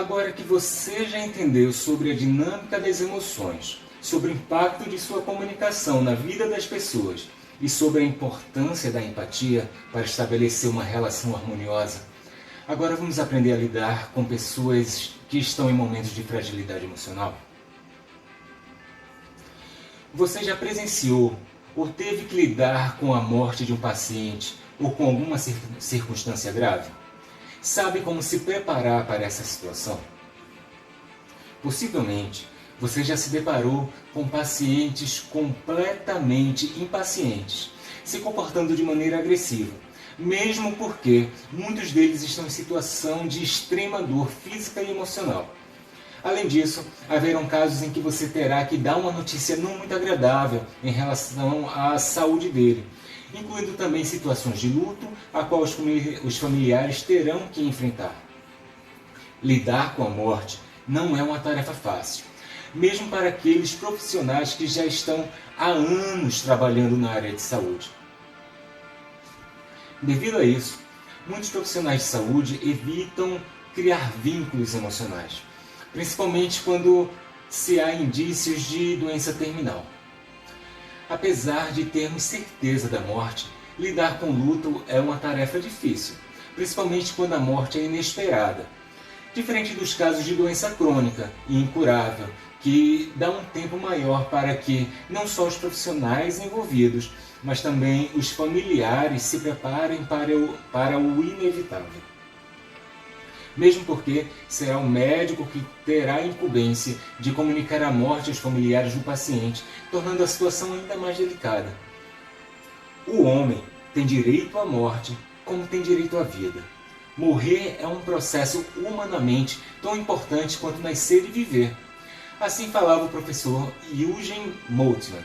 Agora que você já entendeu sobre a dinâmica das emoções, sobre o impacto de sua comunicação na vida das pessoas e sobre a importância da empatia para estabelecer uma relação harmoniosa, agora vamos aprender a lidar com pessoas que estão em momentos de fragilidade emocional. Você já presenciou ou teve que lidar com a morte de um paciente ou com alguma circunstância grave? Sabe como se preparar para essa situação? Possivelmente, você já se deparou com pacientes completamente impacientes, se comportando de maneira agressiva, mesmo porque muitos deles estão em situação de extrema dor física e emocional. Além disso, haverão casos em que você terá que dar uma notícia não muito agradável em relação à saúde dele, incluindo também situações de luto, a qual os familiares terão que enfrentar. Lidar com a morte não é uma tarefa fácil, mesmo para aqueles profissionais que já estão há anos trabalhando na área de saúde. Devido a isso, muitos profissionais de saúde evitam criar vínculos emocionais, principalmente quando se há indícios de doença terminal. Apesar de termos certeza da morte, lidar com o luto é uma tarefa difícil, principalmente quando a morte é inesperada. Diferente dos casos de doença crônica e incurável, que dá um tempo maior para que não só os profissionais envolvidos, mas também os familiares se preparem para o inevitável. Mesmo porque será o médico que terá a incumbência de comunicar a morte aos familiares do paciente, tornando a situação ainda mais delicada. O homem tem direito à morte, como tem direito à vida. Morrer é um processo humanamente tão importante quanto nascer e viver. Assim falava o professor Eugen Moltmann.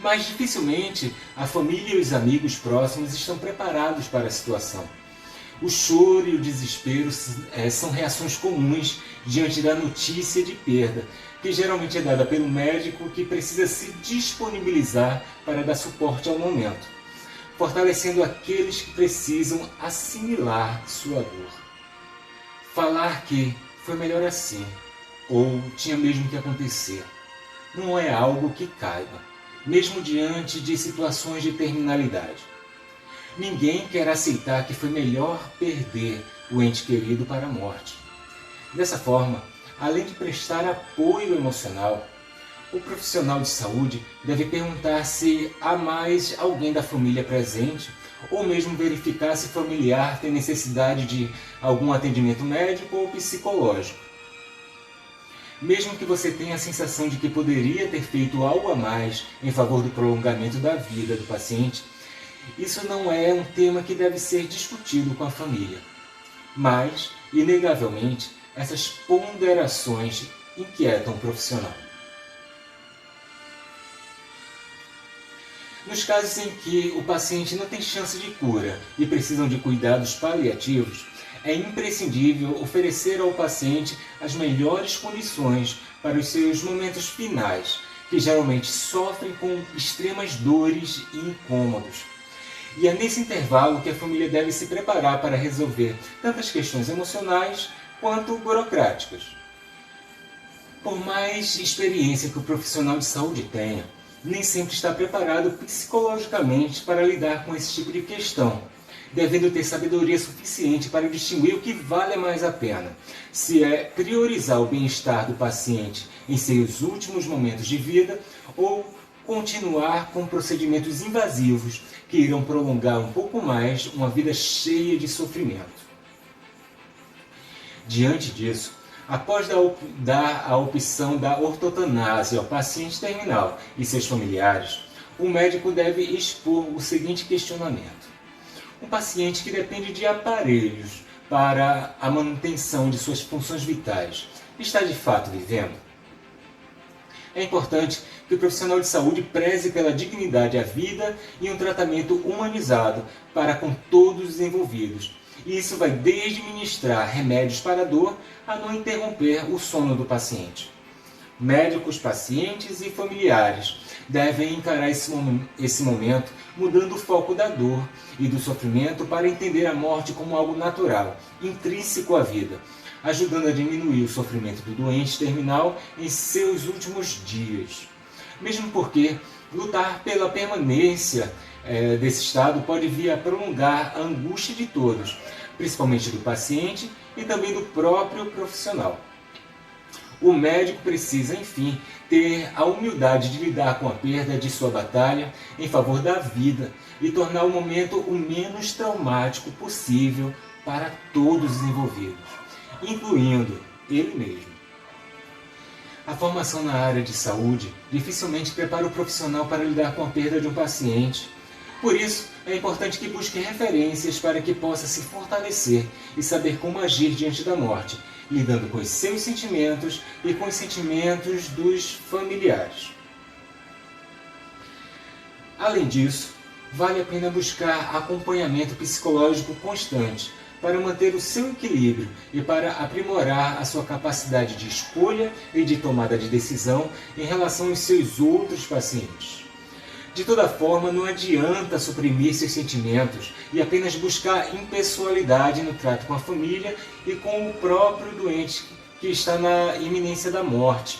Mas dificilmente a família e os amigos próximos estão preparados para a situação. O choro e o desespero são reações comuns diante da notícia de perda, que geralmente é dada pelo médico que precisa se disponibilizar para dar suporte ao momento, fortalecendo aqueles que precisam assimilar sua dor. Falar que foi melhor assim, ou tinha mesmo que acontecer, não é algo que caiba, mesmo diante de situações de terminalidade. Ninguém quer aceitar que foi melhor perder o ente querido para a morte. Dessa forma, além de prestar apoio emocional, o profissional de saúde deve perguntar se há mais alguém da família presente ou mesmo verificar se o familiar tem necessidade de algum atendimento médico ou psicológico. Mesmo que você tenha a sensação de que poderia ter feito algo a mais em favor do prolongamento da vida do paciente, isso não é um tema que deve ser discutido com a família. Mas, inegavelmente, essas ponderações inquietam o profissional. Nos casos em que o paciente não tem chance de cura e precisam de cuidados paliativos, é imprescindível oferecer ao paciente as melhores condições para os seus momentos finais, que geralmente sofrem com extremas dores e incômodos. E é nesse intervalo que a família deve se preparar para resolver tantas questões emocionais quanto burocráticas. Por mais experiência que o profissional de saúde tenha, nem sempre está preparado psicologicamente para lidar com esse tipo de questão, devendo ter sabedoria suficiente para distinguir o que vale mais a pena, se é priorizar o bem-estar do paciente em seus últimos momentos de vida ou continuar com procedimentos invasivos que irão prolongar um pouco mais uma vida cheia de sofrimento. Diante disso, após dar a opção da ortotanásia ao paciente terminal e seus familiares, o médico deve expor o seguinte questionamento. Um paciente que depende de aparelhos para a manutenção de suas funções vitais está de fato vivendo? É importante que o profissional de saúde preze pela dignidade à vida e um tratamento humanizado para com todos os envolvidos. E isso vai desde ministrar remédios para a dor a não interromper o sono do paciente. Médicos, pacientes e familiares devem encarar esse momento mudando o foco da dor e do sofrimento para entender a morte como algo natural, intrínseco à vida, ajudando a diminuir o sofrimento do doente terminal em seus últimos dias. Mesmo porque lutar pela permanência desse estado pode vir a prolongar a angústia de todos, principalmente do paciente e também do próprio profissional. O médico precisa, enfim, ter a humildade de lidar com a perda de sua batalha em favor da vida e tornar o momento o menos traumático possível para todos os envolvidos, incluindo ele mesmo. A formação na área de saúde dificilmente prepara o profissional para lidar com a perda de um paciente. Por isso, é importante que busque referências para que possa se fortalecer e saber como agir diante da morte, lidando com os seus sentimentos e com os sentimentos dos familiares. Além disso, vale a pena buscar acompanhamento psicológico constante para manter o seu equilíbrio e para aprimorar a sua capacidade de escolha e de tomada de decisão em relação aos seus outros pacientes. De toda forma, não adianta suprimir seus sentimentos e apenas buscar impessoalidade no trato com a família e com o próprio doente que está na iminência da morte.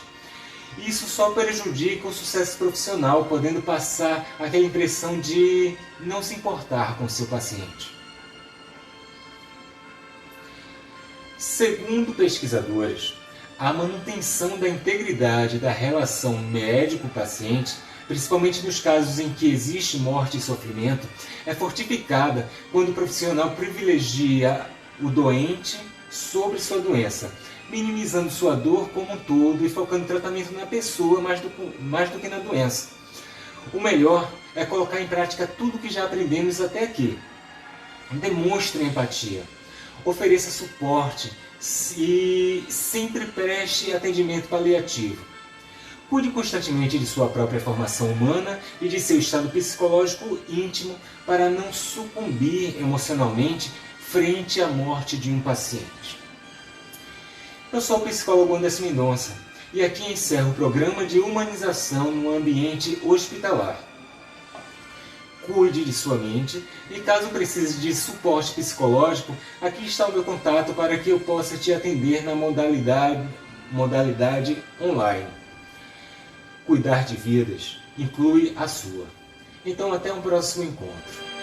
Isso só prejudica o sucesso profissional, podendo passar aquela impressão de não se importar com o seu paciente. Segundo pesquisadores, a manutenção da integridade da relação médico-paciente, principalmente nos casos em que existe morte e sofrimento, é fortificada quando o profissional privilegia o doente sobre sua doença, minimizando sua dor como um todo e focando o tratamento na pessoa mais do que na doença. O melhor é colocar em prática tudo o que já aprendemos até aqui. Demonstre empatia, ofereça suporte e sempre preste atendimento paliativo. Cuide constantemente de sua própria formação humana e de seu estado psicológico íntimo para não sucumbir emocionalmente frente à morte de um paciente. Eu sou o psicólogo Anderson Mendonça e aqui encerro o programa de humanização no ambiente hospitalar. Cuide de sua mente e caso precise de suporte psicológico, aqui está o meu contato para que eu possa te atender na modalidade online. Cuidar de vidas inclui a sua. Então até um próximo encontro.